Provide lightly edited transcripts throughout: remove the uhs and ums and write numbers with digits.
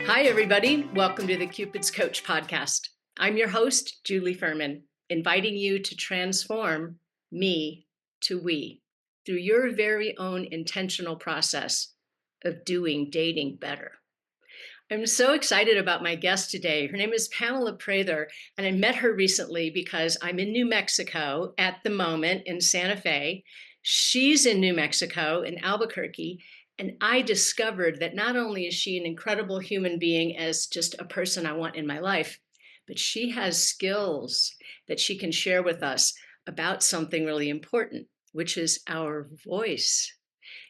Hi, everybody. Welcome to the Cupid's Coach podcast. I'm your host, Julie Ferman, inviting you to transform me to we through your very own intentional process of doing dating better. I'm so excited about my guest today. Her name is Pamela Prather, and I met her recently because I'm in New Mexico at the moment in Santa Fe. She's in New Mexico in Albuquerque, and I discovered that not only is she an incredible human being as just a person I want in my life, but she has skills that she can share with us about something really important, which is our voice.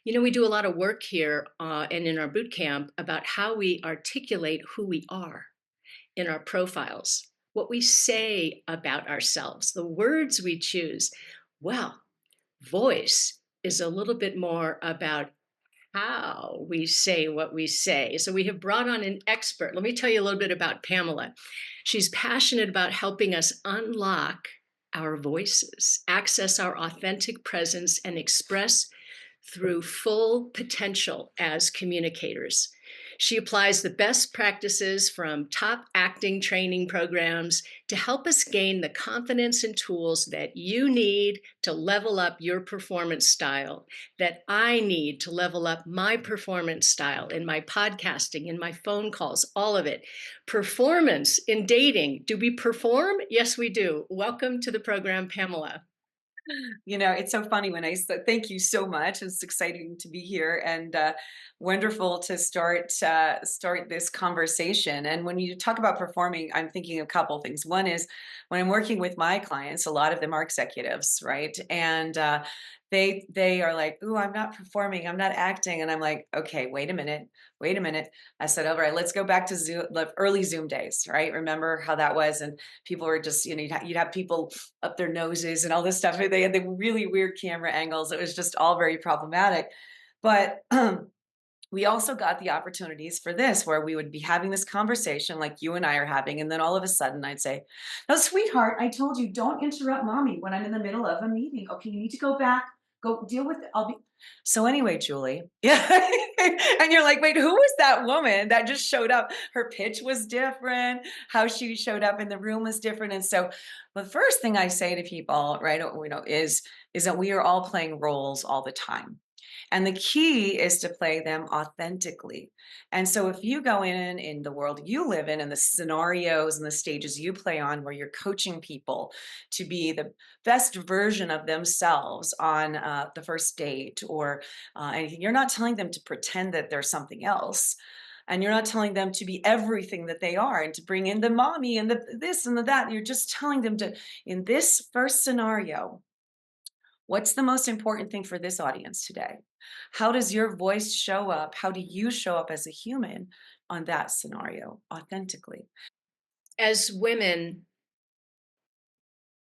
You know, we do a lot of work here and in our boot camp about how we articulate who we are in our profiles, what we say about ourselves, the words we choose. Well, voice is a little bit more about how we say what we say. So we have brought on an expert. Let me tell you a little bit about Pamela. She's passionate about helping us unlock our voices, access our authentic presence, and express through full potential as communicators. She applies the best practices from top acting training programs to help us gain the confidence and tools that you need to level up your performance style, that I need to level up my performance style in my podcasting, in my phone calls, all of it. Performance in dating. Do we perform? Yes, we do. Welcome to the program, Pamela. It's so funny when I said thank you so much. It's exciting to be here and wonderful to start this conversation. And when you talk about performing, I'm thinking of a couple things. One is when I'm working with my clients, a lot of them are executives, right? And they are like, "Ooh, I'm not performing, I'm not acting," and I'm like, "Okay, wait a minute." I said, "All right, let's go back to Zoom, the early Zoom days, right? Remember how that was?" And people were just, you'd have people up their noses and all this stuff. They had the really weird camera angles. It was just all very problematic. But we also got the opportunities for this where we would be having this conversation like you and I are having. And then all of a sudden I'd say, "No, sweetheart, I told you don't interrupt mommy when I'm in the middle of a meeting. Okay, you need to go back, go deal with it. I'll be." So anyway, Julie, yeah. And you're like, "Wait, who was that woman that just showed up?" Her pitch was different. How she showed up in the room was different. And so the first thing I say to people, right, is that we are all playing roles all the time. And the key is to play them authentically. And so if you go in the world you live in and the scenarios and the stages you play on where you're coaching people to be the best version of themselves on the first date or anything, you're not telling them to pretend that they're something else. And you're not telling them to be everything that they are and to bring in the mommy and the this and the that. You're just telling them to, in this first scenario, what's the most important thing for this audience today? How does your voice show up? How do you show up as a human on that scenario authentically? As women,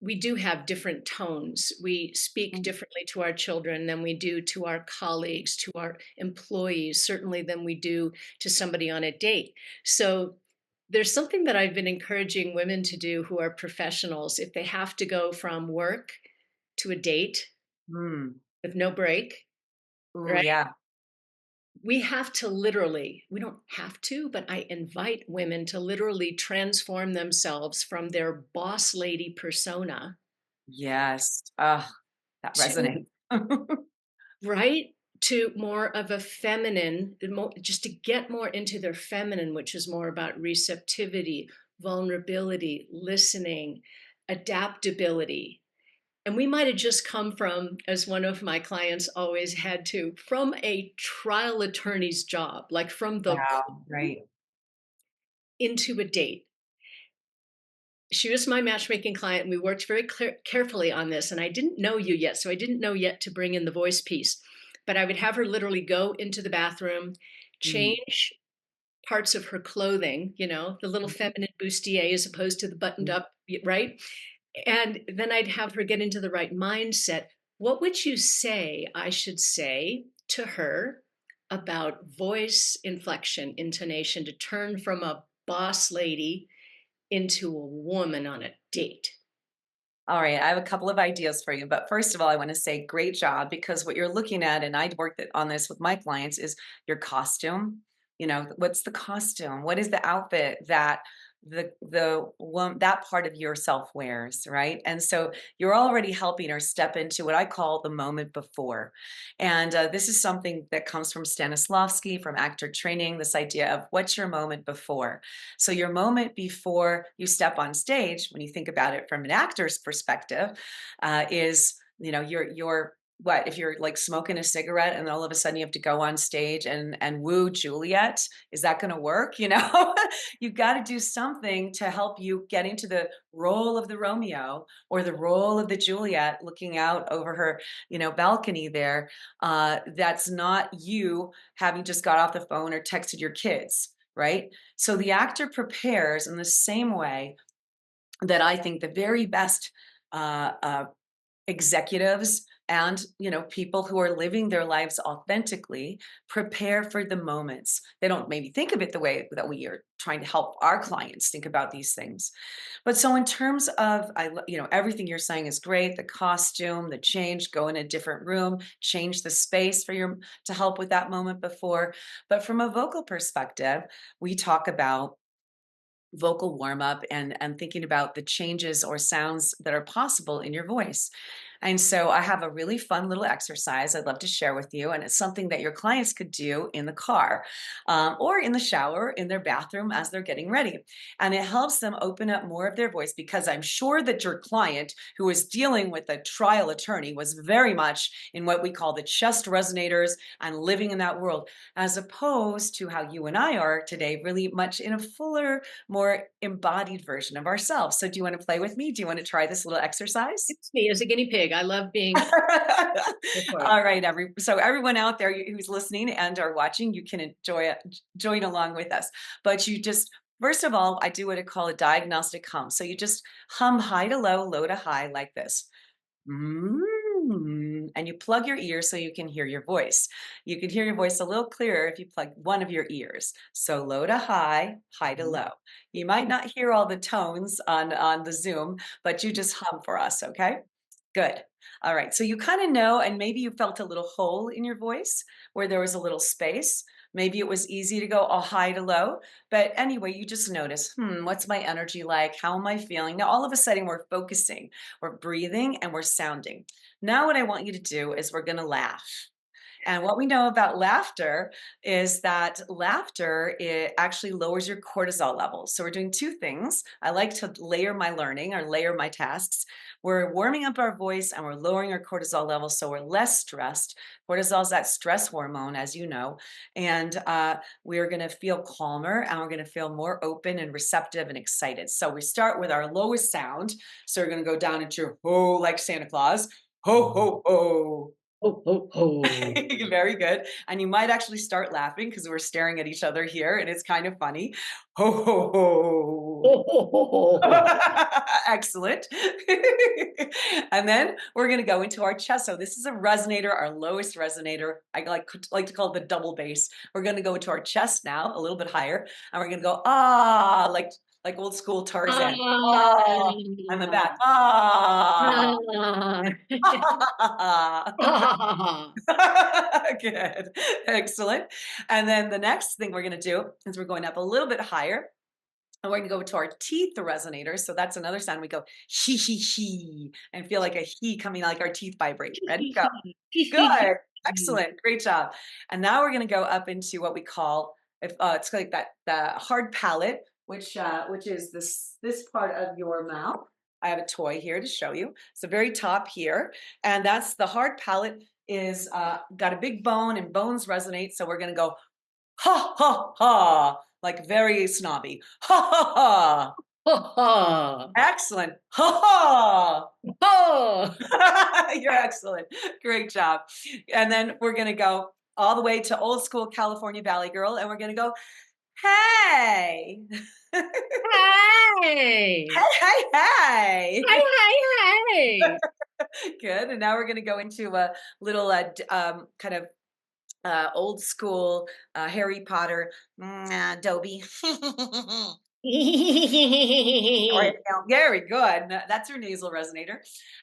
we do have different tones. We speak Mm. differently to our children than we do to our colleagues, to our employees, certainly than we do to somebody on a date. So there's something that I've been encouraging women to do who are professionals. If they have to go from work to a date Mm. with no break, Ooh, right? yeah. We have to literally, we don't have to, but I invite women to literally transform themselves from their boss lady persona Yes. Ah, that to resonates. right? To more of a feminine, just to get more into their feminine, which is more about receptivity, vulnerability, listening, adaptability. And we might have just come from, as one of my clients always had to, from a trial attorney's job, like from the Wow, right. into a date. She was my matchmaking client, and we worked very carefully on this. And I didn't know you yet, so I didn't know yet to bring in the voice piece. But I would have her literally go into the bathroom, Mm. change parts of her clothing, the little Mhm. feminine bustier as opposed to the buttoned up, right? And then I'd have her get into the right mindset. What would you say I should say to her about voice inflection, intonation to turn from a boss lady into a woman on a date? All right, I have a couple of ideas for you. But first of all, I want to say great job because what you're looking at, and I'd worked on this with my clients, is your costume. What's the costume? What is the outfit that the one that part of yourself wears, right? And so you're already helping her step into what I call the moment before. And this is something that comes from Stanislavski, from actor training, this idea of what's your moment before. So your moment before you step on stage, when you think about it from an actor's perspective, is your what if you're like smoking a cigarette and all of a sudden you have to go on stage and woo Juliet? Is that going to work? You got to do something to help you get into the role of the Romeo or the role of the Juliet, looking out over her balcony there. That's not you having just got off the phone or texted your kids, right? So the actor prepares in the same way that I think the very best executives and people who are living their lives authentically prepare for the moments. They don't maybe think of it the way that we are trying to help our clients think about these things. But so in terms of everything you're saying is great. The costume, the change, go in a different room, change the space for your to help with that moment before. But from a vocal perspective, we talk about vocal warm up and thinking about the changes or sounds that are possible in your voice. And so I have a really fun little exercise I'd love to share with you. And it's something that your clients could do in the car or in the shower, in their bathroom as they're getting ready. And it helps them open up more of their voice, because I'm sure that your client who is dealing with a trial attorney was very much in what we call the chest resonators and living in that world, as opposed to how you and I are today, really much in a fuller, more embodied version of ourselves. So do you want to play with me? Do you want to try this little exercise? It's me as a guinea pig. I love being go for it. All right, so everyone out there who's listening and are watching, you can join along with us. But you just first of all, I do what I call a diagnostic hum. So you just hum high to low, low to high like this. And you plug your ears so you can hear your voice. You can hear your voice a little clearer if you plug one of your ears. So low to high, high to low. You might not hear all the tones on the Zoom, but you just hum for us, okay? Good. All right. So you kind of know, and maybe you felt a little hole in your voice where there was a little space. Maybe it was easy to go all high to low. But anyway, you just notice, what's my energy like? How am I feeling? Now, all of a sudden, we're focusing, we're breathing, and we're sounding. Now, what I want you to do is we're going to laugh. And what we know about laughter is that laughter, it actually lowers your cortisol levels. So we're doing two things. I like to layer my learning or layer my tasks. We're warming up our voice and we're lowering our cortisol levels so we're less stressed. Cortisol is that stress hormone, as you know. And we're going to feel calmer and we're going to feel more open and receptive and excited. So we start with our lowest sound. So we're going to go down into your ho, like Santa Claus. Ho, ho, ho. Ho, ho, ho. Very good. And you might actually start laughing because we're staring at each other here and it's kind of funny. Ho, ho, ho. Ho, ho, ho, ho, ho. Excellent. And then we're going to go into our chest. So this is a resonator, our lowest resonator. I like to call it the double bass. We're going to go to our chest now, a little bit higher, and we're going to go like old school Tarzan. Ah, and the back. Ah. Ah. Ah. Good. Excellent. And then the next thing we're going to do is we're going up a little bit higher. And we're going to go to our teeth, the resonators. So that's another sound. We go he, and feel like a he coming, like our teeth vibrate. Ready? Go. Good. Excellent. Great job. And now we're going to go up into what we call, if it's like that the hard palate, which is this part of your mouth. I have a toy here to show you. It's the very top here, and that's the hard palate is got a big bone, and bones resonate. So we're going to go ha ha ha, like very snobby. Ha ha ha. Ha ha. Excellent. Ha Oh. ha. You're excellent. Great job. And then we're going to go all the way to old school California Valley Girl, and we're going to go, hey. Hey. Hey, hey, Hi, hi, hi. Good. And now we're going to go into a little kind of old school Harry Potter, Dobby. All right, now, very good. That's your nasal resonator.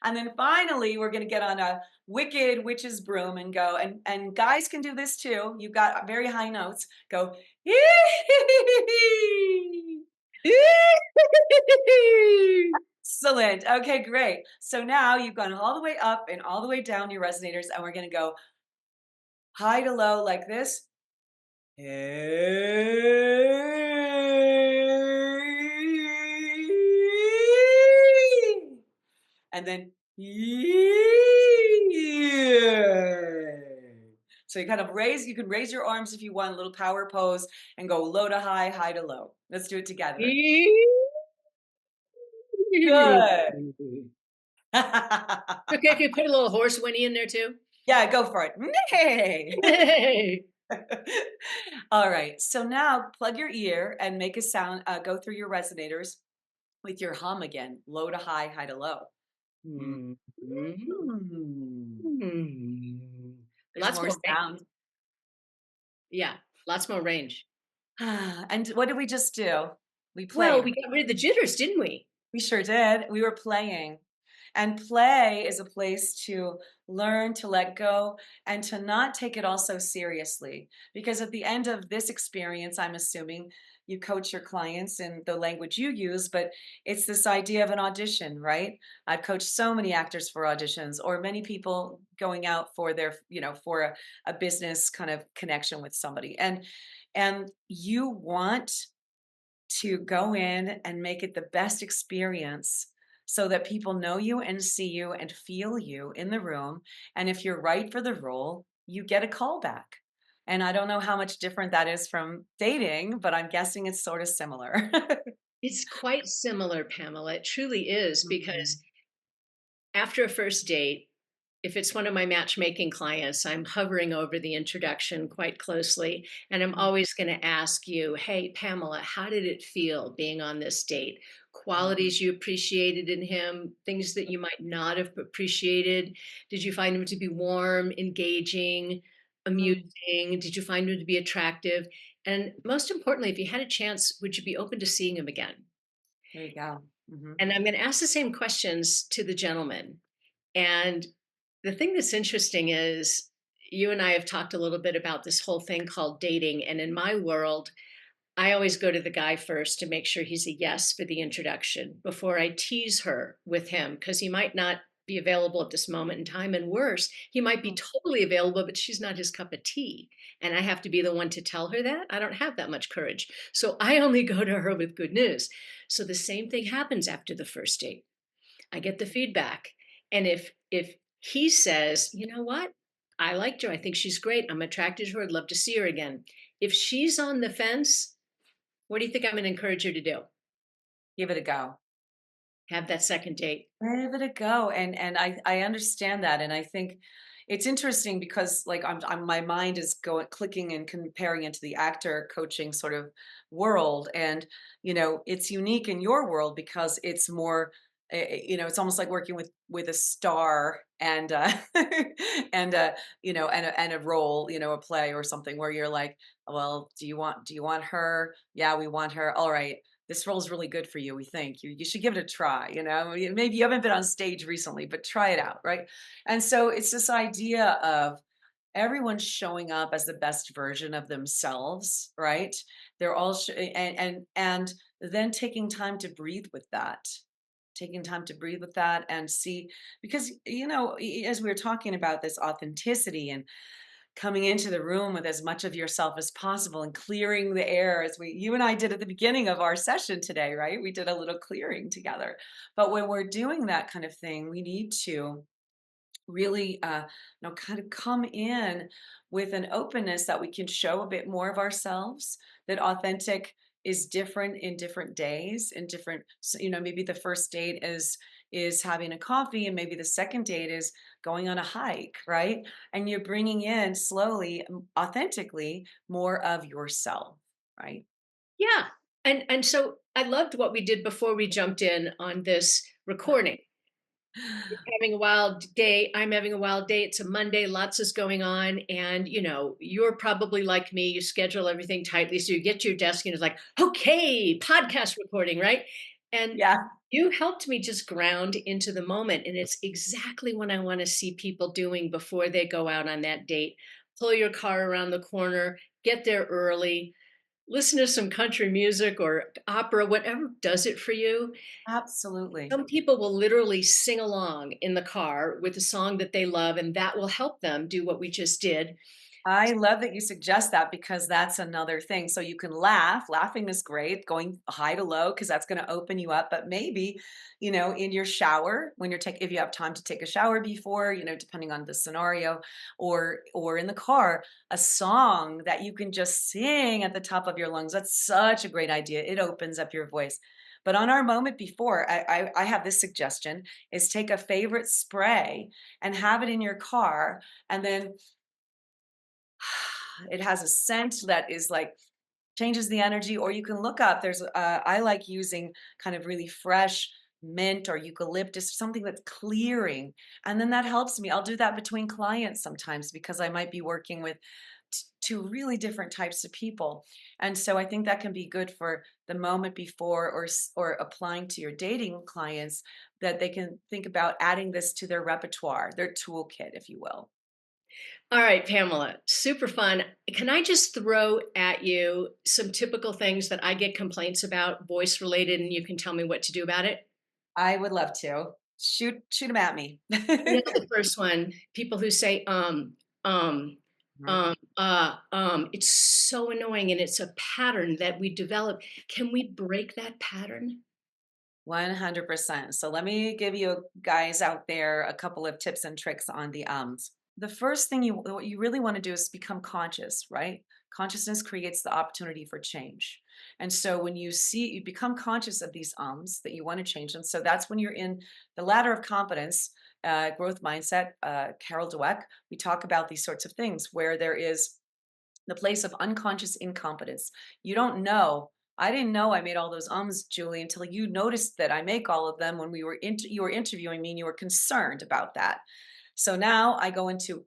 And then finally, we're going to get on a wicked witch's broom and go. And guys can do this too. You've got very high notes. Go. Excellent. Okay, great. So now you've gone all the way up and all the way down your resonators, and we're going to go high to low like this. And then so you kind of raise, you can raise your arms if you want, a little power pose, and go low to high, high to low. Let's do it together. Good. Okay, can you put a little horse whinny in there too? Yeah, go for it. Nay. Hey. All right. So now plug your ear and make a sound, go through your resonators with your hum again, low to high, high to low. Mhm. Mm. There's Lots more more sound. yeah, lots more range. And what did we just do? We Well, played. we got rid of the jitters, didn't we? We sure did. We were playing. And play is a place to learn to let go and to not take it all so seriously. Because at the end of this experience, I'm assuming you coach your clients in the language you use, but it's this idea of an audition, right? I've coached so many actors for auditions, or many people going out for their, for a business kind of connection with somebody. And you want to go in and make it the best experience so that people know you and see you and feel you in the room. And if you're right for the role, you get a call back. And I don't know how much different that is from dating, but I'm guessing it's sort of similar. It's quite similar, Pamela. It truly is Mhm. because after a first date, if it's one of my matchmaking clients, I'm hovering over the introduction quite closely. And I'm always going to ask you, hey, Pamela, how did it feel being on this date? Qualities you appreciated in him, things that you might not have appreciated. Did you find him to be warm, engaging, Mhm. amusing? Did you find him to be attractive? And most importantly, if you had a chance, would you be open to seeing him again? There you go. Mhm. And I'm going to ask the same questions to the gentleman. And the thing that's interesting is you and I have talked a little bit about this whole thing called dating. And in my world, I always go to the guy first to make sure he's a yes for the introduction before I tease her with him, because he might not be available at this moment in time. And worse, he might be Mm. totally available, but she's not his cup of tea. And I have to be the one to tell her that. I don't have that much courage. So I only go to her with good news. So the same thing happens after the first date. I get the feedback. And if he says, you know what? I liked her. I think she's great. I'm attracted to her. I'd love to see her again. If she's on the fence, what do you think I'm going to encourage her to do? Give it a go. Have that second date. Give it a go, and I understand that, and I think it's interesting because like my mind is going clicking and comparing into the actor coaching sort of world, and it's unique in your world because it's more, it's almost like working with a star and and and a role, a play or something where you're like, well, do you want her? Yeah, we want her. All right, this role is really good for you. We think you should give it a try. Maybe you haven't been on stage recently, but try it out, right? And so it's this idea of everyone showing up as the best version of themselves, right? They're all and then taking time to breathe with that. Taking time to breathe with that and see, because as we were talking about this authenticity and coming into the room with as much of yourself as possible and clearing the air, as you and I did at the beginning of our session today, right? We did a little clearing together. But when we're doing that kind of thing, we need to really kind of come in with an openness that we can show a bit more of ourselves, that authentic is different in different days, in different maybe the first date is having a coffee, and maybe the second date is going on a hike, right? And you're bringing in slowly, authentically, more of yourself, right? Yeah. And so I loved what we did before we jumped in on this recording. Having a wild day. I'm having a wild day. It's a Monday. Lots is going on. And, you're probably like me. You schedule everything tightly. So you get to your desk and it's like, okay, podcast recording, right? And Yeah, you helped me just ground into the moment. And it's exactly what I want to see people doing before they go out on that date. Pull your car around the corner, get there early, listen to some country music or opera, whatever does it for you. absolutely. Some people will literally sing along in the car with a song that they love, and that will help them do what we just did. I love that you suggest that because that's another thing. So you can laugh. Laughing is great, going high to low because that's going to open you up. But maybe, in your shower when you're taking, if you have time to take a shower before, depending on the scenario, or in the car, a song that you can just sing at the top of your lungs. That's such a great idea. It opens up your voice. But on our moment before, I have this suggestion: is take a favorite spray and have it in your car, and then it has a scent that is like changes the energy, or you can look up. I like using kind of really fresh mint or eucalyptus, something that's clearing, and then that helps me. I'll do that between clients sometimes because I might be working with two really different types of people, and so I think that can be good for the moment before, or applying to your dating clients, that they can think about adding this to their repertoire, their toolkit, if you will. All right, Pamela, super fun. Can I just throw at you some typical things that I get complaints about, voice related, and you can tell me what to do about it? I would love to. Shoot them at me. The first one, people who say, um, Mhm. it's so annoying and it's a pattern that we develop. Can we break that pattern? 100%. So let me give you guys out there a couple of tips and tricks on the ums. The first thing what you really want to do is become conscious, right? Consciousness creates the opportunity for change. And so when you become conscious of these ums that you want to change them. So that's when you're in the ladder of competence, growth mindset, Carol Dweck. We talk about these sorts of things where there is the place of unconscious incompetence. You don't know. I didn't know I made all those ums, Julie, until you noticed that I make all of them when you were interviewing me and you were concerned about that. So now I go into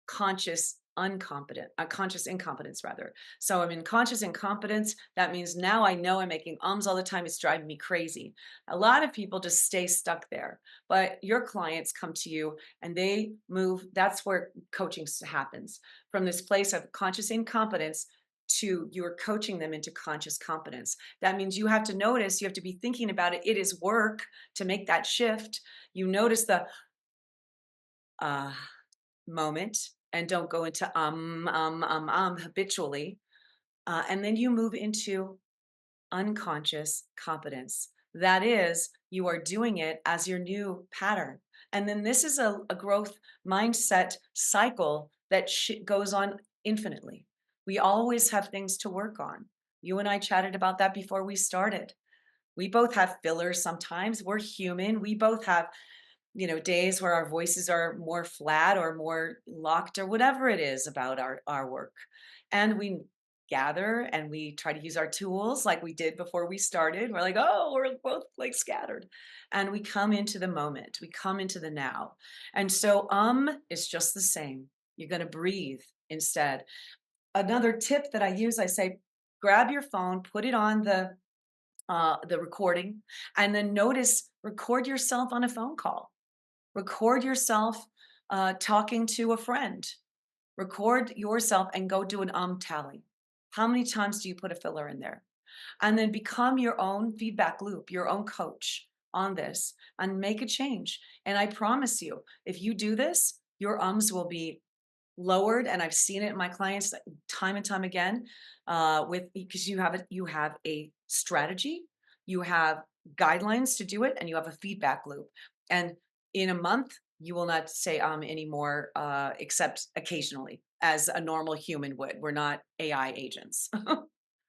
conscious incompetence rather. So I'm in conscious incompetence. That means now I know I'm making ums all the time. It's driving me crazy. A lot of people just stay stuck there, but your clients come to you and they move. That's where coaching happens, from this place of conscious incompetence to you're coaching them into conscious competence. That means you have to notice, you have to be thinking about it. It is work to make that shift. You notice the uh moment and don't go into habitually. And then you move into unconscious competence. That is, you are doing it as your new pattern. And then this is a growth mindset cycle that goes on infinitely. We always have things to work on. You and I chatted about that before we started. We both have fillers sometimes. We're human. We both have days where our voices are more flat or more locked or whatever it is about our work. And we gather and we try to use our tools like we did before we started. We're like, oh, we're both like scattered. And we come into the moment, we come into the now. And so is just the same. You're going to breathe instead. Another tip that I use, I say, grab your phone, put it on the recording, and then record yourself on a phone call. Record yourself talking to a friend. Record yourself and go do an tally. How many times do you put a filler in there? And then become your own feedback loop, your own coach on this, and make a change. And I promise you, if you do this, your ums will be lowered. And I've seen it in my clients time and time again, with because you have a strategy, you have guidelines to do it, and you have a feedback loop. And in a month, you will not say anymore, except occasionally, as a normal human would. We're not AI agents.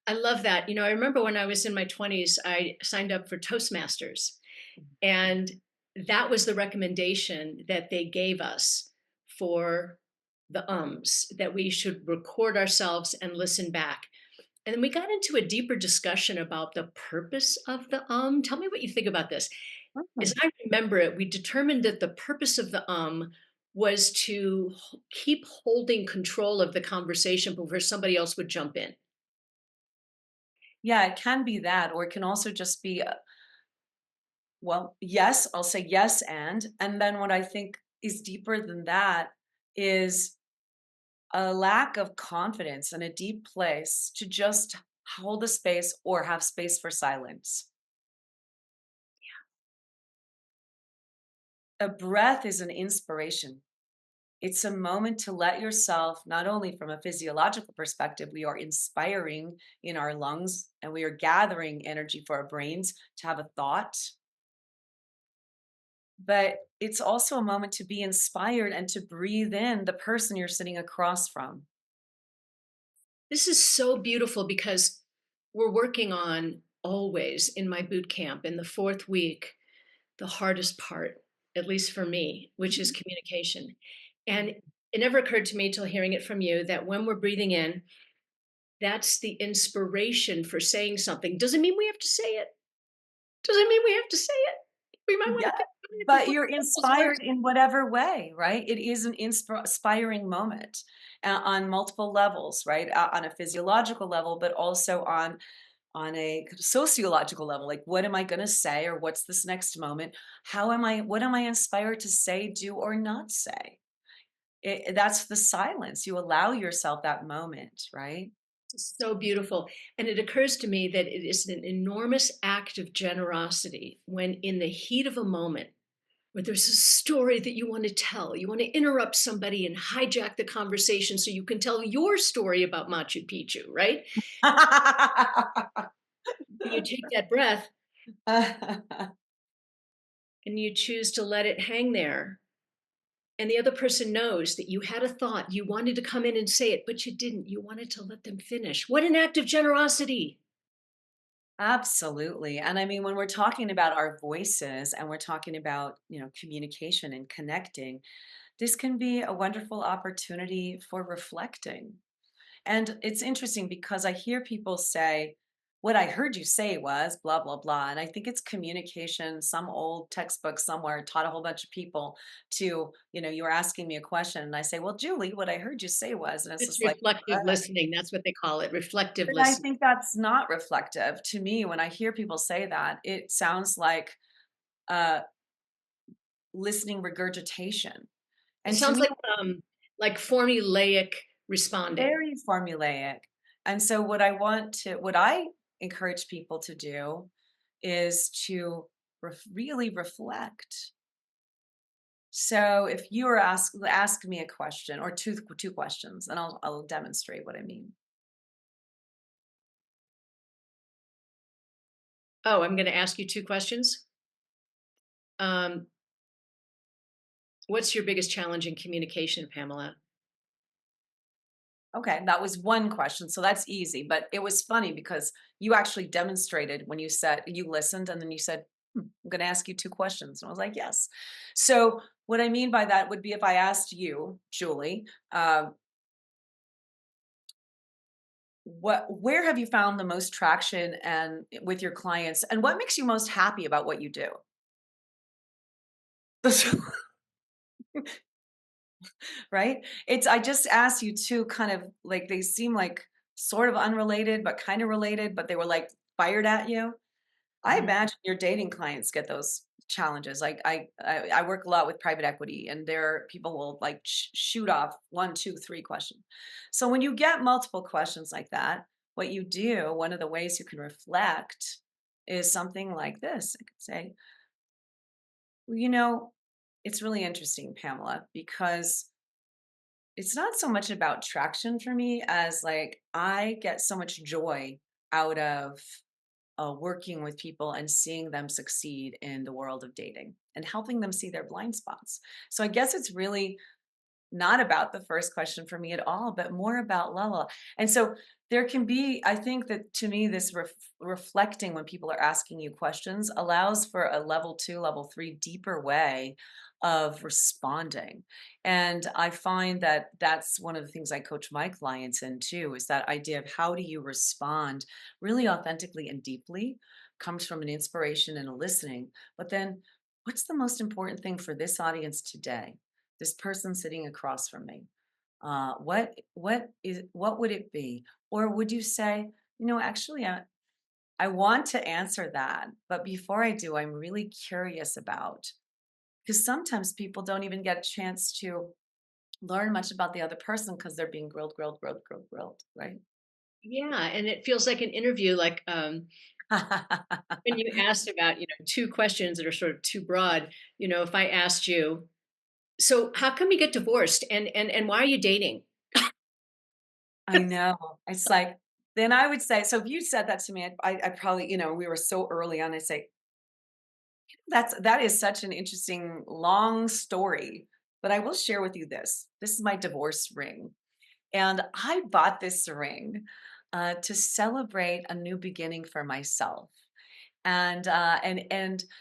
I love that. I remember when I was in my 20s, I signed up for Toastmasters, and that was the recommendation that they gave us for the ums, that we should record ourselves and listen back. And then we got into a deeper discussion about the purpose of the Tell me what you think about this. As Mhm. I remember it, we determined that the purpose of the was to keep holding control of the conversation before somebody else would jump in. Yeah, it can be that, or it can also just be, well, yes, I'll say yes, and then what I think is deeper than that is a lack of confidence and a deep place to just hold a space or have space for silence. A breath is an inspiration. It's a moment to let yourself, not only from a physiological perspective, we are inspiring in our lungs and we are gathering energy for our brains to have a thought, but it's also a moment to be inspired and to breathe in the person you're sitting across from. This is so beautiful because we're working on always in my boot camp in the fourth week, the hardest part, at least for me, which is Mhm. communication. And it never occurred to me till hearing it from you that when we're breathing in, that's the inspiration for saying something. Doesn't mean we have to say it. Doesn't mean we have to say it. We might want Yeah, to think about it but before you're those words. inspired in whatever way, right? It is an inspiring moment on multiple levels, right? On a physiological level, but also on a kind of sociological level. Like, what am I going to say, or what's this next moment? How am I? What am I inspired to say, do, or not say? That's the silence. You allow yourself that moment, right? So beautiful. And it occurs to me that it is an enormous act of generosity when, in the heat of a moment, where there's a story that you want to tell, you want to interrupt somebody and hijack the conversation so you can tell your story about Machu Picchu, right? You take that breath and you choose to let it hang there. And the other person knows that you had a thought, you wanted to come in and say it, but you didn't. You wanted to let them finish. What an act of generosity. Absolutely. And I mean, when we're talking about our voices and we're talking about, communication and connecting, this can be a wonderful opportunity for reflecting. And it's interesting because I hear people say, what I heard you say was blah, blah, blah. And I think it's communication. Some old textbook somewhere taught a whole bunch of people to, you were asking me a question. And I say, well, Julie, what I heard you say was, and it's It's just like, reflective listening. That's what they call it, reflective but I listening. think that's not reflective to me. When I hear people say that, it sounds uh, listening regurgitation. It And to sounds me, like formulaic responding. very formulaic. And so what I encourage people to do is to really reflect. So if you were ask me a question or two questions, and I'll demonstrate what I mean. Oh, I'm going to ask you two questions. Um, what's your biggest challenge in communication, Pamela? Okay, that was one question. So that's easy. But it was funny because you actually demonstrated when you said you listened and then you said, I'm going to ask you two questions. And I was like, yes. So what I mean by that would be if I asked you, Julie, where have you found the most traction and with your clients, and what makes you most happy about what you do? Right? It's I just asked you two kind of like they seem like sort of unrelated, but kind of related, but they were like fired at you. I Mhm. imagine your dating clients get those challenges. Like I work a lot with private equity, and there people will like shoot off one, two, three questions. So when you get multiple questions like that, what you do, one of the ways you can reflect, is something like this. I could say, well, it's really interesting, Pamela, because it's not so much about traction for me as like I get so much joy out of working with people and seeing them succeed in the world of dating and helping them see their blind spots. So I guess it's really not about the first question for me at all, but more about level. And so there can be, I think that to me, this reflecting when people are asking you questions allows for a level two, level three, deeper way of responding. And I find that that's one of the things I coach my clients in too, is that idea of how do you respond really authentically and deeply? comes from an inspiration and a listening, but then what's the most important thing for this audience today? This person sitting across from me. What would it be? Or would you say, actually, I want to answer that, but before I do, I'm really curious about, because sometimes people don't even get a chance to learn much about the other person because they're being grilled, grilled, grilled, grilled, grilled, right? Yeah, and it feels like an interview, like, when you asked about, 2 questions that are sort of too broad, if I asked you, "So how come you get divorced and why are you dating?" I know. It's like, then I would say, so if you said that to me, I probably, we were so early on, I'd say, that is such an interesting long story. But I will share with you this. This is my divorce ring. And I bought this ring to celebrate a new beginning for myself. And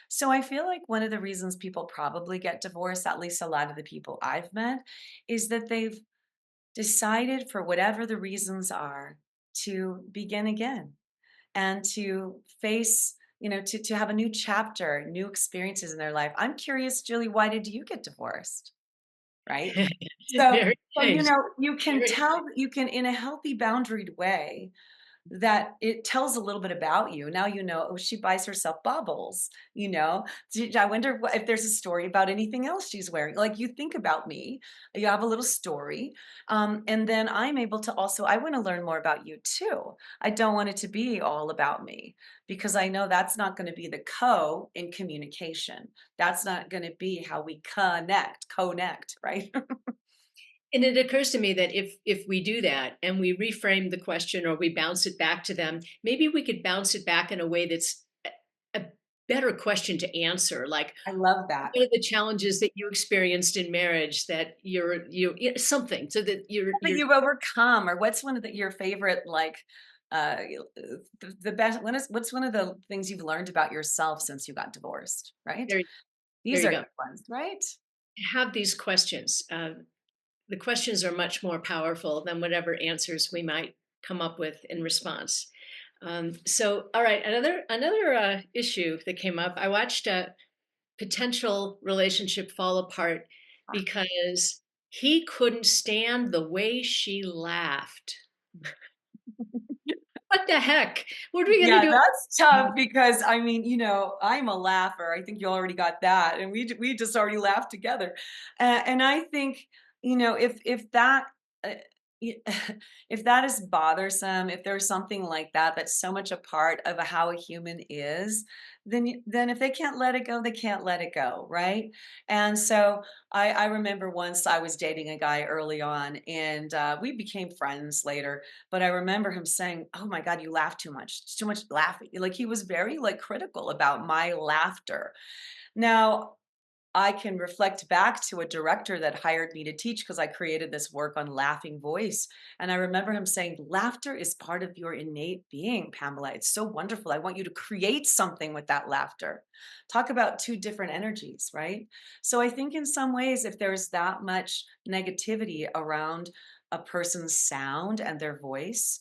so I feel like one of the reasons people probably get divorced, at least a lot of the people I've met, is that they've decided, for whatever the reasons are, to begin again and to face, to have a new chapter, new experiences in their life. I'm curious, Julie, why did you get divorced? Right. So, Very so nice, you can very tell, you can, in a healthy, boundaried way, that it tells a little bit about you. Now you know, oh, she buys herself baubles, you know? I wonder if there's a story about anything else she's wearing. Like, you think about me, you have a little story. And then I'm able to also, I want to learn more about you too. I don't want it to be all about me, because I know that's not going to be the in communication. That's not going to be how we connect, right? And it occurs to me that if we do that and we reframe the question or we bounce it back to them, maybe we could bounce it back in a way that's a better question to answer. Like, I love that. what are the challenges that you experienced in marriage that something so that That you're you've overcome, or what's one of your favorite, like, the best, what's one of the things you've learned about yourself since you got divorced, right? there, there These you are go. good ones, right? Have these questions. The questions are much more powerful than whatever answers we might come up with in response. So, all right, another issue that came up. I watched a potential relationship fall apart because he couldn't stand the way she laughed. What the heck? What are we going to Yeah, do? that's tough because, I mean, I'm a laugher. I think you already got that, and we just already laughed together. And I think, if that uh, y- if that is bothersome, if there's something like that that's so much a part of how a human is, then if they can't let it go, they can't let it go, right? And so I remember once I was dating a guy early on, and we became friends later, but I remember him saying, "Oh my God, you laugh too much. It's too much laughing." Like, he was very, like, critical about my laughter. Now, I can reflect back to a director that hired me to teach, because I created this work on laughing voice. And I remember him saying, "Laughter is part of your innate being, Pamela. It's so wonderful. I want you to create something with that laughter." Talk about two different energies, right? So I think in some ways, if there's that much negativity around a person's sound and their voice,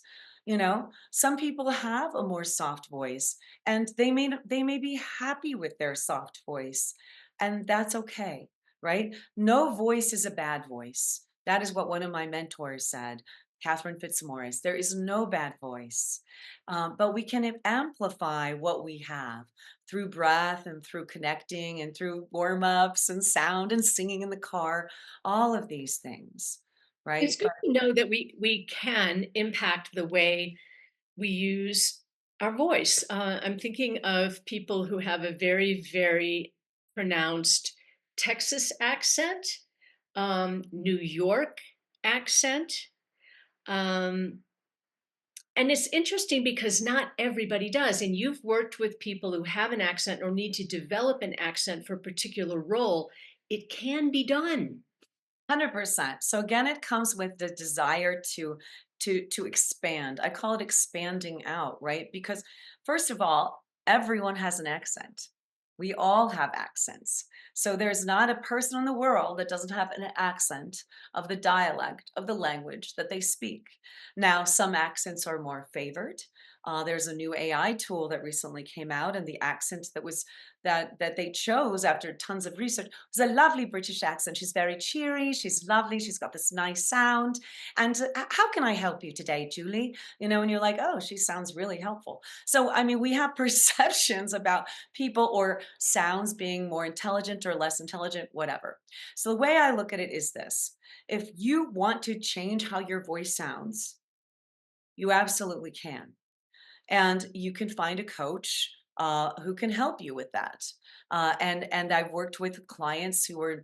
some people have a more soft voice, and they may be happy with their soft voice, and that's okay, right? No voice is a bad voice. That is what one of my mentors said, Catherine Fitzmaurice. There is no bad voice, but we can amplify what we have through breath and through connecting and through warm ups and sound and singing in the car, all of these things, It's right? good to know that we can impact the way we use our voice. I'm thinking of people who have a very, very pronounced Texas accent, New York accent. Um, and it's interesting because not everybody does. And you've worked with people who have an accent or need to develop an accent for a particular role. It can be done. 100%. So again, it comes with the desire to expand. I call it expanding out, right? Because first of all, everyone has an accent. We all have accents. So there's not a person in the world that doesn't have an accent of the dialect of the language that they speak. Now, some accents are more favored. There's a new AI tool that recently came out, and the accent that they chose after tons of research was a lovely British accent. She's very cheery. She's lovely. She's got this nice sound. And how can I help you today, Julie? And you're like, oh, she sounds really helpful. So, I mean, we have perceptions about people or sounds being more intelligent or less intelligent, whatever. So, the way I look at it is this: if you want to change how your voice sounds, you absolutely can. And you can find a coach who can help you with that. And I've worked with clients who are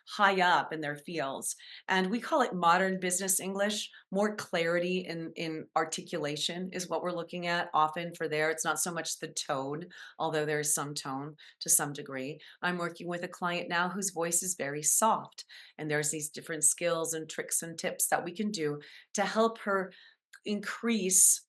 high up in their fields, and we call it modern business English. More clarity in articulation is what we're looking at often for there. It's not so much the tone, although there is some tone to some degree. I'm working with a client now whose voice is very soft, and there's these different skills and tricks and tips that we can do to help her increase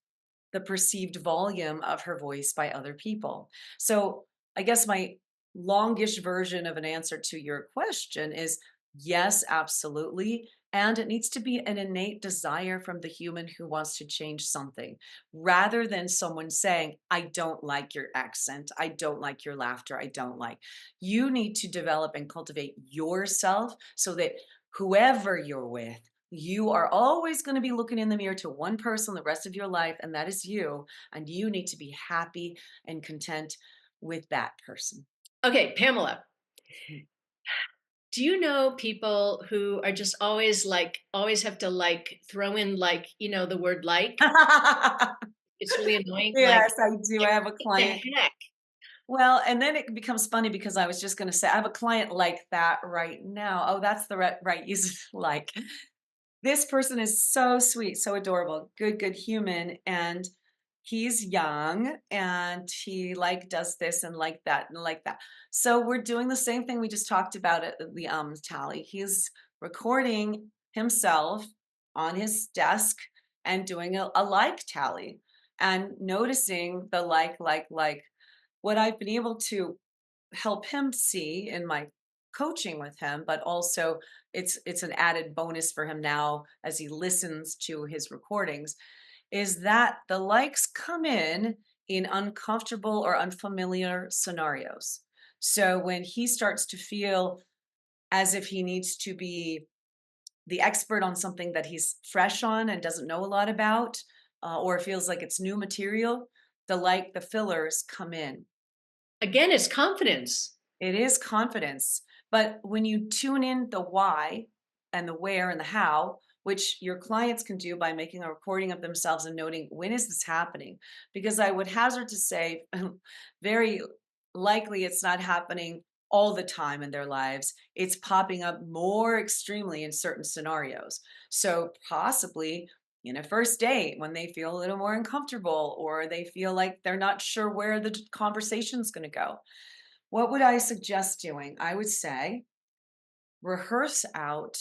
the perceived volume of her voice by other people. So, I guess my longish version of an answer to your question is yes, absolutely. And it needs to be an innate desire from the human who wants to change something rather than someone saying, I don't like your accent. I don't like your laughter. I don't like. You need to develop and cultivate yourself so that whoever you're with, you are always going to be looking in the mirror to one person the rest of your life, and that is you. And you need to be happy and content with that person. Okay, Pamela, do you know people who are just always have to throw in the word like? It's really annoying. Like, Yes, I do. I have a what the client. heck? Well, and then it becomes funny because I was just going to say, I have a client like that right now. Oh, that's the right use. Like, this person is so sweet, so adorable, good human, and he's young, and he like does this and like that and like that. So we're doing the same thing we just talked about at the tally. He's recording himself on his desk and doing a like tally and noticing the like. What I've been able to help him see in my coaching with him, but also it's an added bonus for him now as he listens to his recordings, is that the likes come in uncomfortable or unfamiliar scenarios. So when he starts to feel as if he needs to be the expert on something that he's fresh on and doesn't know a lot about, or feels like it's new material, the fillers come in. Again, it's confidence. It is confidence. But when you tune in the why and the where and the how, which your clients can do by making a recording of themselves and noting when is this happening? Because I would hazard to say, very likely it's not happening all the time in their lives. It's popping up more extremely in certain scenarios. So possibly in a first date when they feel a little more uncomfortable or they feel like they're not sure where the conversation's going to go. What would I suggest doing? I would say rehearse out,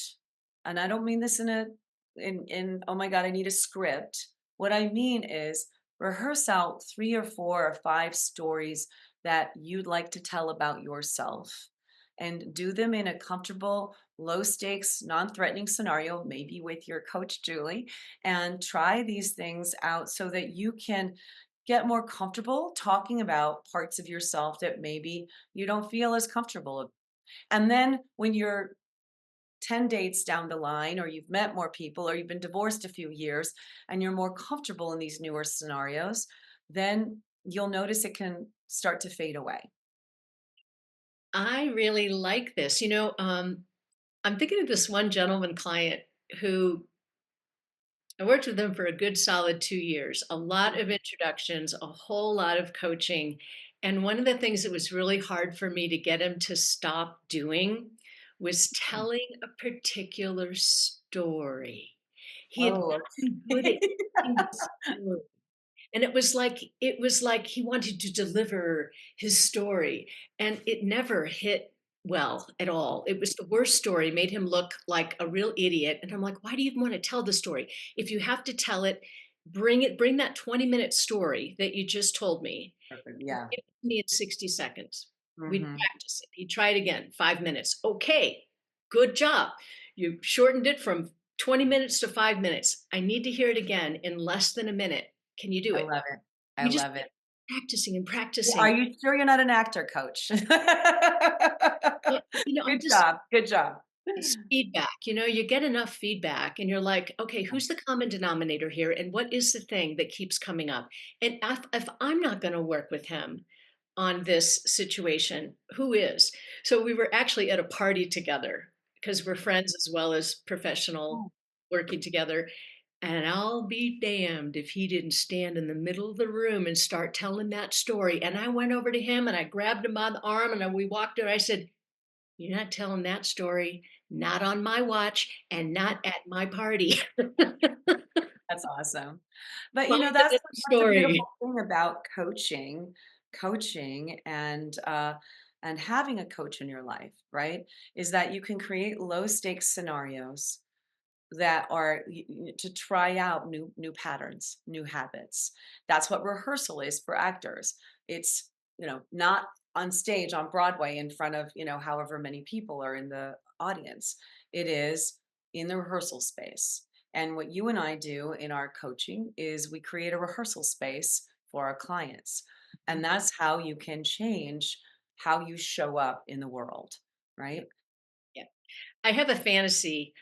and I don't mean this in oh my god, I need a script. What I mean is rehearse out 3 or 4 or 5 stories that you'd like to tell about yourself and do them in a comfortable, low stakes, non-threatening scenario, maybe with your coach Julie, and try these things out so that you can get more comfortable talking about parts of yourself that maybe you don't feel as comfortable. And then when you're 10 dates down the line, or you've met more people, or you've been divorced a few years, and you're more comfortable in these newer scenarios, then you'll notice it can start to fade away. I really like this. I'm thinking of this one gentleman client who I worked with them for a good solid 2 years, a lot of introductions, a whole lot of coaching. And one of the things that was really hard for me to get him to stop doing was telling a particular story. He had Oh, gotten good at okay. telling the story. And it was like he wanted to deliver his story, and it never hit well at all. It was the worst story, made him look like a real idiot, and I'm like, "Why do you even wanna tell the story? If you have to tell it, bring that 20-minute story that you just told me, Perfect. and Yeah. give it to me in 60 seconds." We'd Hmm. practice it. He'd try it again, 5 minutes. "Okay, good job. You shortened it from 20 minutes to 5 minutes. I need to hear it again in less than a minute." Can you do I it? love it. I You just love it. practicing and Yeah, are practicing. you sure you're not an actor, coach? But, I'm Good just job, good job. it's feedback. You get enough feedback and you're like, okay, who's the common denominator here? And what is the thing that keeps coming up? And if I'm not going to work with him on this situation, who is? So we were actually at a party together because we're friends as well as professional Oh, working together. And I'll be damned if he didn't stand in the middle of the room and start telling that story. And I went over to him and I grabbed him by the arm and we walked over. I said, "You're not telling that story, not on my watch and not at my party." that's awesome. But, Find that's another that's a beautiful story. thing about coaching and having a coach in your life, right? Is that you can create low stakes scenarios that are to try out new patterns, new habits. That's what rehearsal is for actors. It's, not on stage on Broadway in front of, however many people are in the audience. It is in the rehearsal space. And what you and I do in our coaching is we create a rehearsal space for our clients. And that's how you can change how you show up in the world, right? Yeah. I have a fantasy,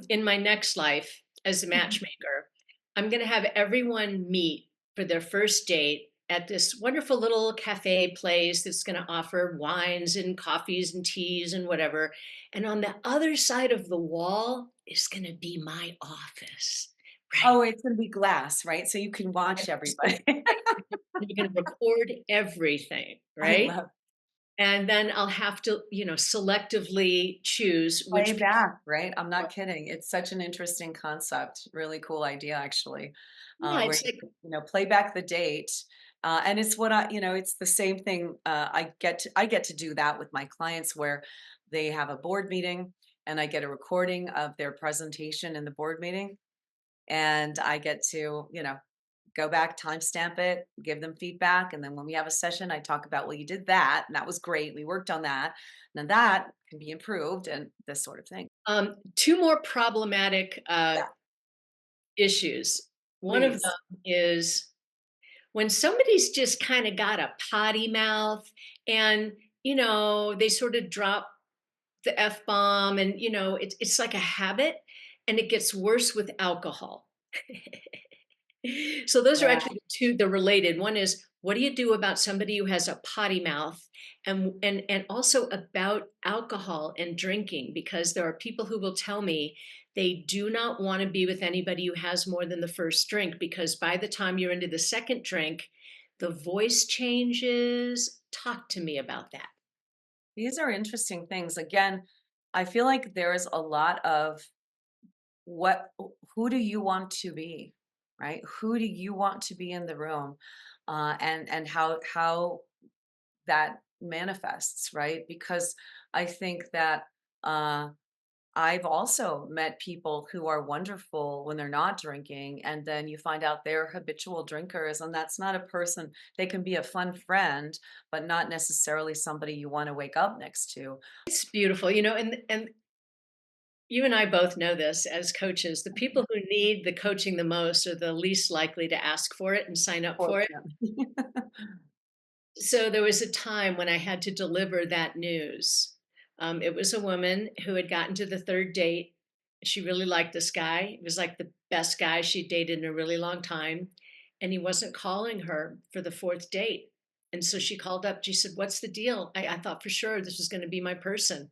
in my next life as a matchmaker. I'm going to have everyone meet for their first date at this wonderful little cafe place that's going to offer wines and coffees and teas and whatever. And on the other side of the wall is going to be my office. Right. Oh, it's gonna be glass, right? So you can watch everybody. You're going to record everything, I right? love And then I'll have to, selectively choose which people. playback, right? I'm not kidding. It's such an interesting concept. Really cool idea, actually. Yeah, Where it's like, play back the date. And it's what it's the same thing. I get to do that with my clients where they have a board meeting and I get a recording of their presentation in the board meeting. And I get to, go back, timestamp it, give them feedback. And then when we have a session, I talk about, well, you did that, and that was great. We worked on that. Now that can be improved and this sort of thing. two more problematic Yeah, issues. One of please. them is when somebody's just kind of got a potty mouth and, they sort of drop the F bomb and, it's like a habit and it gets worse with alcohol. So those are Yeah. actually the related. One is, what do you do about somebody who has a potty mouth, and also about alcohol and drinking, because there are people who will tell me they do not want to be with anybody who has more than the first drink, because by the time you're into the second drink, the voice changes. Talk to me about that. These are interesting things. Again, I feel like there's a lot of what who do you want to be, right? Who do you want to be in the room? And how that manifests, right? Because I think that I've also met people who are wonderful when they're not drinking, and then you find out they're habitual drinkers, and that's not a person. They can be a fun friend, but not necessarily somebody you want to wake up next to. It's beautiful, and you and I both know this as coaches. The people who need the coaching the most are the least likely to ask for it and sign up for it. Fortunately. So there was a time when I had to deliver that news. It was a woman who had gotten to the third date. She really liked this guy. It was like the best guy she'd dated in a really long time. And he wasn't calling her for the fourth date. And so she called up. She said, "What's the deal? I thought for sure this was going to be my person."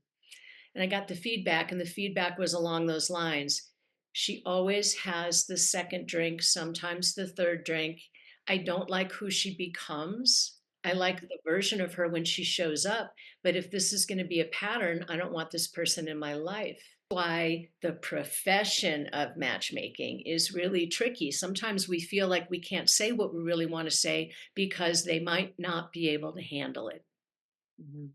And I got the feedback, and the feedback was along those lines. She always has the second drink, sometimes the third drink. I don't like who she becomes. I like the version of her when she shows up. But if this is going to be a pattern, I don't want this person in my life. Why the profession of matchmaking is really tricky. Sometimes we feel like we can't say what we really want to say because they might not be able to handle it. Mhm.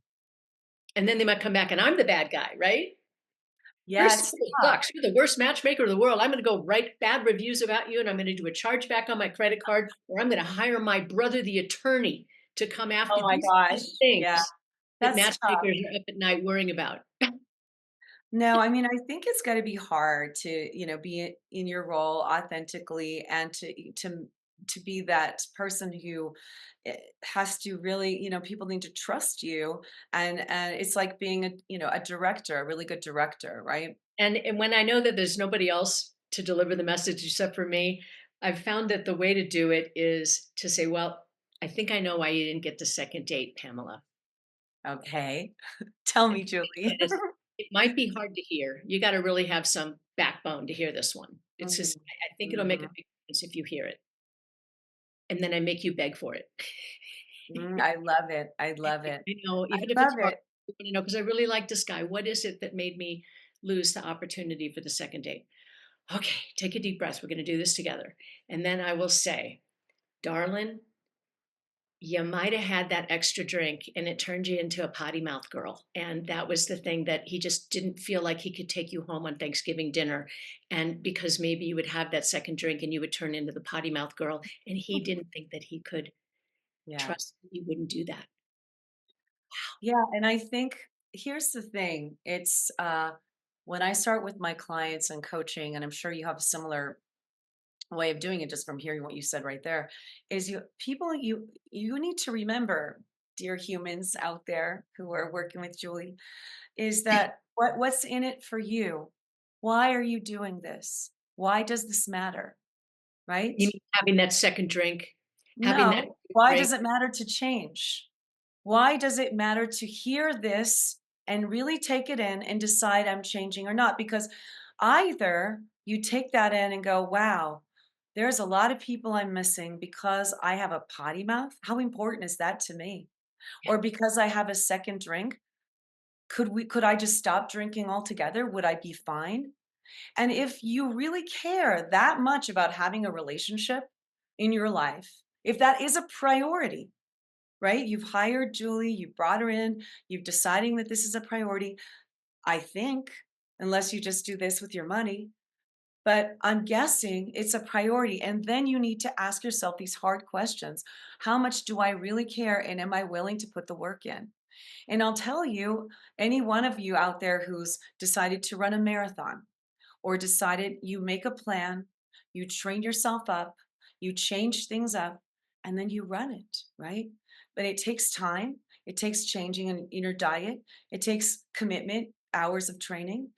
And then they might come back and I'm the bad guy, right? Yeah, First of it's all, it tough. sucks. You're the worst matchmaker in the world. I'm going to go write bad reviews about you, and I'm going to do a chargeback on my credit card, or I'm going to hire my brother, the attorney, to come after Oh my these gosh. Yeah, things that that's tough. matchmakers are up at night worrying about. No, I mean, I think it's gotta be hard to, be in your role authentically and to to be that person who has to really, people need to trust you, and it's like being a director, a really good director, right? And when I know that there's nobody else to deliver the message except for me, I've found that the way to do it is to say, "Well, I think I know why you didn't get the second date, Pamela." Okay. Tell And me, think Julie. of it as it might be hard to hear. You gotta really have some backbone to hear this one. It's just Mhm, I think it'll make a mhm. big difference if you hear it, and then I make you beg for it. I love it. I love it. I Even if it's love hard, it. because I really like this guy. What is it that made me lose the opportunity for the second date? Okay, take a deep breath. We're gonna do this together. And then I will say, darling, you might have had that extra drink and it turned you into a potty mouth girl. And that was the thing that he just didn't feel like he could take you home on Thanksgiving dinner. And because maybe you would have that second drink and you would turn into the potty mouth girl. And he didn't think that he could Yeah. trust that you wouldn't do that. Yeah, and I think here's the thing. It's when I start with my clients and coaching, and I'm sure you have a similar way of doing it just from hearing what you said right there, is you need to remember, dear humans out there who are working with Julie, is that what's in it for you? Why are you doing this? Why does this matter? Right? You mean having that second drink, having that No. Why drink. does it matter to change? Why does it matter to hear this and really take it in and decide I'm changing or not? Because either you take that in and go, wow, there's a lot of people I'm missing because I have a potty mouth. How important is that to me? Or because I have a second drink, could I just stop drinking altogether? Would I be fine? And if you really care that much about having a relationship in your life, if that is a priority, right? You've hired Julie, you brought her in, you've deciding that this is a priority, I think, unless you just do this with your money. But I'm guessing it's a priority. And then you need to ask yourself these hard questions. How much do I really care? And am I willing to put the work in? And I'll tell you, any one of you out there who's decided to run a marathon, or decided you make a plan, you train yourself up, you change things up, and then you run it, right? But it takes time. It takes changing in your diet. It takes commitment, hours of training.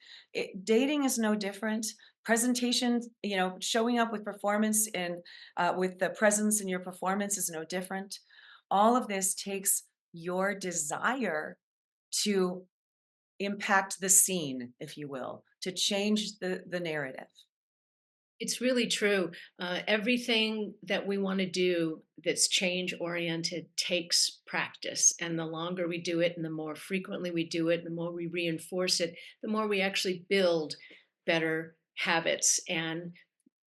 Dating is no different. Presentation, showing up with performance and with the presence in your performance is no different. All of this takes your desire to impact the scene, if you will, to change the narrative. It's really true. Everything that we want to do that's change oriented takes practice. And the longer we do it and the more frequently we do it, the more we reinforce it, the more we actually build better habits and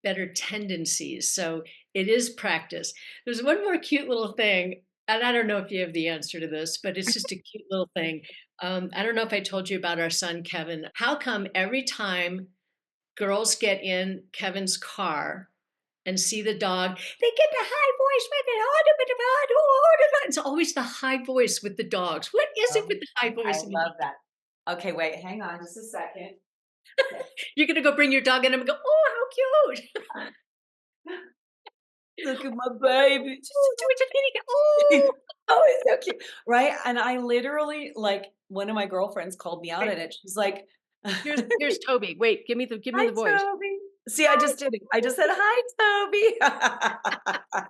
better tendencies. So it is practice. There's one more cute little thing. And I don't know if you have the answer to this, but it's just a cute little thing. I don't know if I told you about our son, Kevin. How come every time girls get in Kevin's car and see the dog, they get the high voice with it. It's always the high voice with the dogs. What is it Oh, with the high I voice and the love dog? that. Okay, wait, hang on just a second. You're gonna go bring your dog in and go, oh, how cute. Look at my baby. Oh, it's a kitty. Oh, Oh, it's so cute. Right? And I literally, like, one of my girlfriends called me out wait, at it. She's like, here's Toby. Wait, give me "Hi, the voice. Toby." See, I just did it. I just said, "Hi,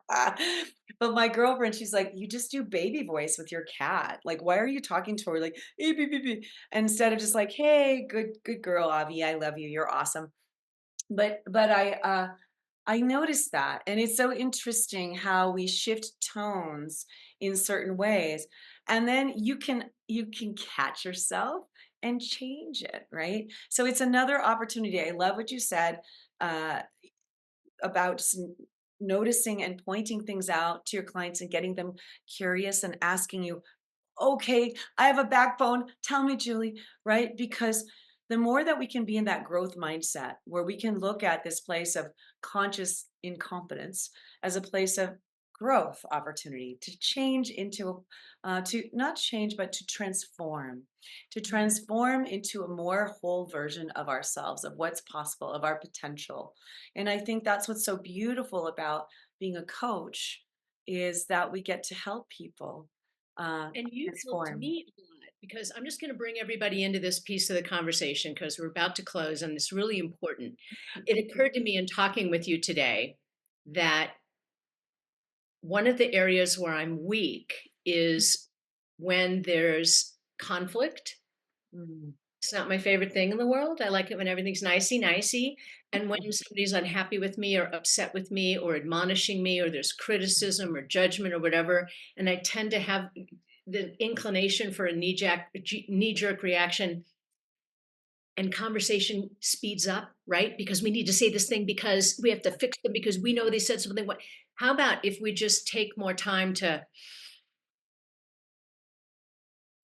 Toby." But my girlfriend, she's like, "You just do baby voice with your cat. Like, why are you talking to her like, "Eh, beep, beep, beep," instead of just like, "Hey, good girl, Avi. I love you. You're awesome." But I noticed that, and it's so interesting how we shift tones in certain ways, and then you can catch yourself and change it, right? So it's another opportunity. I love what you said uh, about noticing and pointing things out to your clients and getting them curious and asking you, okay, I have a backbone. Tell me, Julie, right? Because the more that we can be in that growth mindset where we can look at this place of conscious incompetence as a place of growth opportunity to change into, to not change, but to transform into a more whole version of ourselves, of what's possible, of our potential. And I think that's what's so beautiful about being a coach is that we get to help people And you've helped transform. me a lot because I'm just going to bring everybody into this piece of the conversation because we're about to close and it's really important. It occurred to me in talking with you today that one of the areas where I'm weak is when there's conflict. Mm, It's not my favorite thing in the world. I like it when everything's nicey nicey. And when somebody's unhappy with me or upset with me or admonishing me or there's criticism or judgment or whatever, and I tend to have the inclination for a knee jerk reaction, and conversation speeds up, right? Because we need to say this thing because we have to fix them because we know they said something. What? How about if we just take more time to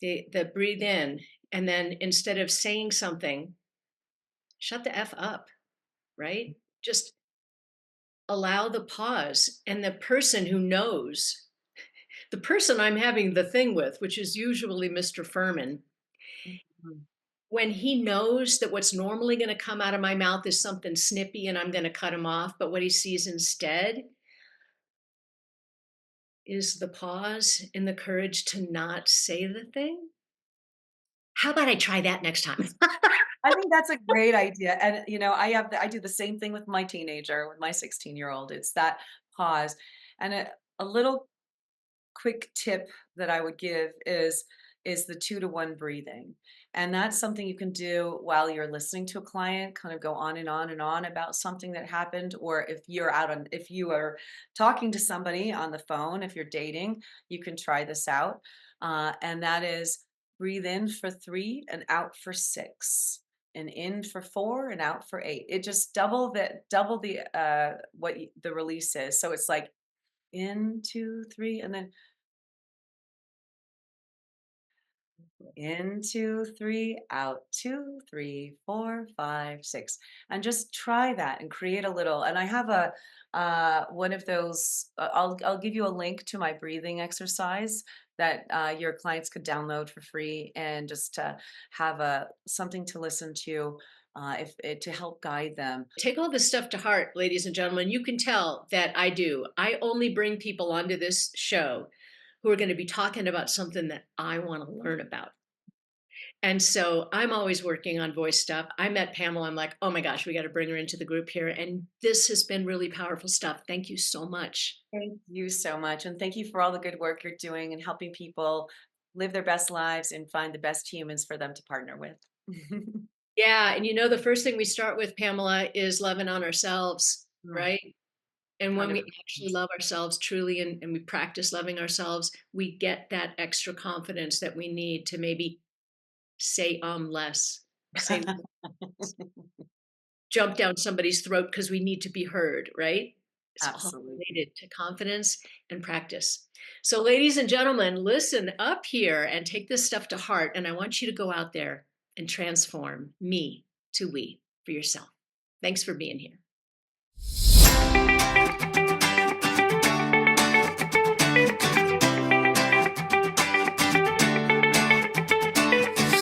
the breathe in, and then instead of saying something, shut the f up, right? Just allow the pause, and the person who knows, the person I'm having the thing with, which is usually Mr. Furman, mm, when he knows that what's normally going to come out of my mouth is something snippy and I'm going to cut him off, but what he sees instead is the pause and the courage to not say the thing. How about I try that next time? I think that's a great idea, and, I do the same thing with my teenager, with my 16-year-old. It's that pause, and a little quick tip that I would give is the 2 to 1 breathing, and that's something you can do while you're listening to a client, kind of go on and on and on about something that happened, or if you are talking to somebody on the phone, if you're dating, you can try this out, and that is breathe in for 3 and out for 6, and in for 4 and out for 8. It just double the, the release is, so it's like in, 2, 3, and then in 2, 3, out 2, 3, 4, 5, 6, and just try that and create a little. And I have a one of those. I'll give you a link to my breathing exercise that your clients could download for free, and just to have a something to listen to, if to help guide them. Take all this stuff to heart, ladies and gentlemen. You can tell that I do. I only bring people onto this show who are going to be talking about something that I want to learn about. And so I'm always working on voice stuff. I met Pamela. I'm like, oh my gosh, we got to bring her into the group here. And this has been really powerful stuff. Thank you so much. Thank you so much, and thank you for all the good work you're doing and helping people live their best lives and find the best humans for them to partner with. Yeah. And you know, the first thing we start with, Pamela, is loving on ourselves, Mm, right? And when we 100%. actually love ourselves truly and we practice loving ourselves, we get that extra confidence that we need to maybe say less, say jump down somebody's throat because we need to be heard, right? It's all Absolutely. related to confidence and practice. So, ladies and gentlemen, listen up here and take this stuff to heart. And I want you to go out there and transform me to we for yourself. Thanks for being here.